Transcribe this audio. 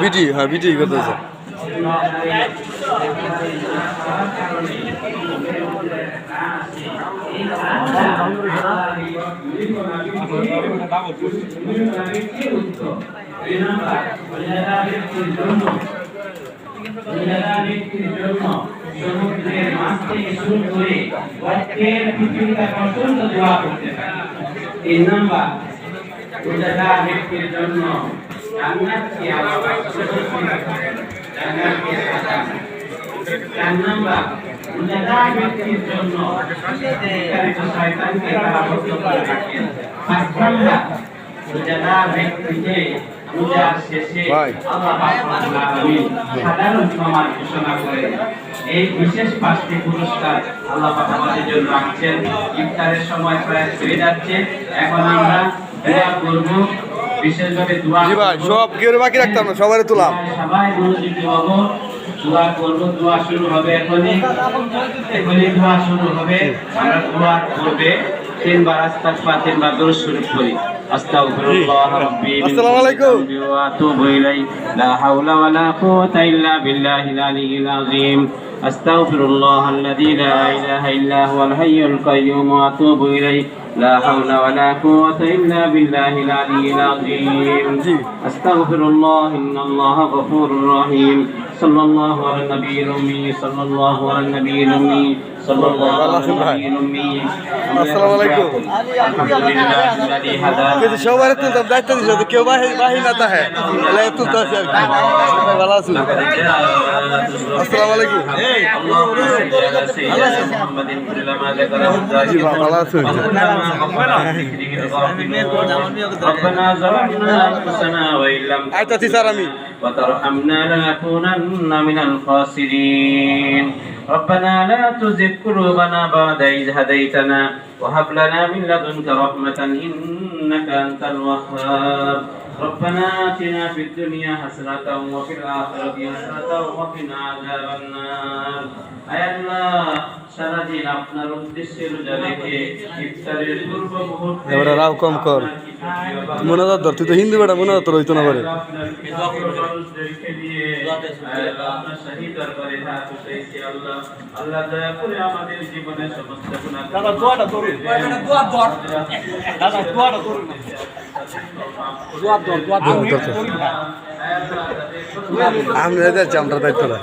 বিটি, হ্যাঁ বিটি করতেছে। সমুদ্রের মাছ থেকে শুরু করে আজকের পৃথিবীটা পর্যন্ত দোয়া করতে পারে। 3 নাম্বার রোজাদার ব্যক্তির জন্য জান্নাতকে আল্লাহ জান্নাতকে সাজান। 4 নাম্বার রোজাদার ব্যক্তির জন্য শয়তানকে কারাবদ্ধ করে রাখেন। 5 নাম্বার রোজাদার ব্যক্তিকে রোজার শেষে আল্লাহ পাক রব্বুল আলামিন সাধারণ ক্ষমার ঘোষণা করেন। এই বিশেষ 5টি পুরস্কার আল্লাহ পাক আমাদের জন্য রাখছেন। ইফতারের সময় প্রায় হয়ে যাচ্ছে, এখন আমরা দোয়া করব, বিশেষভাবে দোয়া জি ভাই, সব কেউ বাকি রাখতাম না, সবারে তুলাম। সবাই মনোযোগী হব, দোয়া করব। দোয়া শুরু হবে এখনই দোয়া শুরু হবে। আমরা দোয়া করবে 3 বার আস্তাগফিরুল্লাহ, 3 বার দরুদ শরীফ পড়ি। আস্তাগফিরুল্লাহ রাব্বি আসসালামু আলাইকুম ওয়া আতুবু ইলাইহি লা হাওলা ওয়া লা কুওয়াতা ইল্লা বিল্লাহিল আলিয়্যিল আযীম। আস্তাগফিরুল্লাহ আল্লাযী লা ইলাহা ইল্লা হুয়াল হাইয়ুল কাইয়্যুম ওয়া আতুবু ইলাইহি لا حول ولا قوة إلا بالله العلي العظيم. أستغفر الله إن الله غفور رحيم. صلى الله على النبي الأمي، صلى الله على النبي الأمي، صلى الله على النبي الأمي. السلام عليكم. الحمد لله الذي هدانا. কিন্তু সবারে তুলতাম, দায়িত্ব দিছে তো কেউ বাহি না তাহে এলাই তুলতাছে আর কি। ভালো আছো? আসসালামু আলাইকুম। জি ভালো আছো? ربنا ظلمنا أنفسنا وإن لم وترحمنا لنكونن من الخاسرين. ربنا لا تزغ قلوبنا بعد إذ هديتنا وهب لنا من لدنك رحمة إنك أنت الوهاب. ربنا آتنا في الدنيا حسنة وفي الآخرة حسنة وقنا عذاب النار. আয় আল্লাহ, সারাদিন আপনার উদ্দেশ্যে রোজা রেখে ইফতারের পূর্ব মুহূর্তে এবারে রাও কম কর মনোজাত ধর, তুই তো হিন্দু বেটা, মনোজাত রইতো না পারে। আল্লাহ দয়া করে আমাদের জীবনের সমস্ত গুনাহ আমরা যাচ্ছি, আমরা দায়িত্ব না।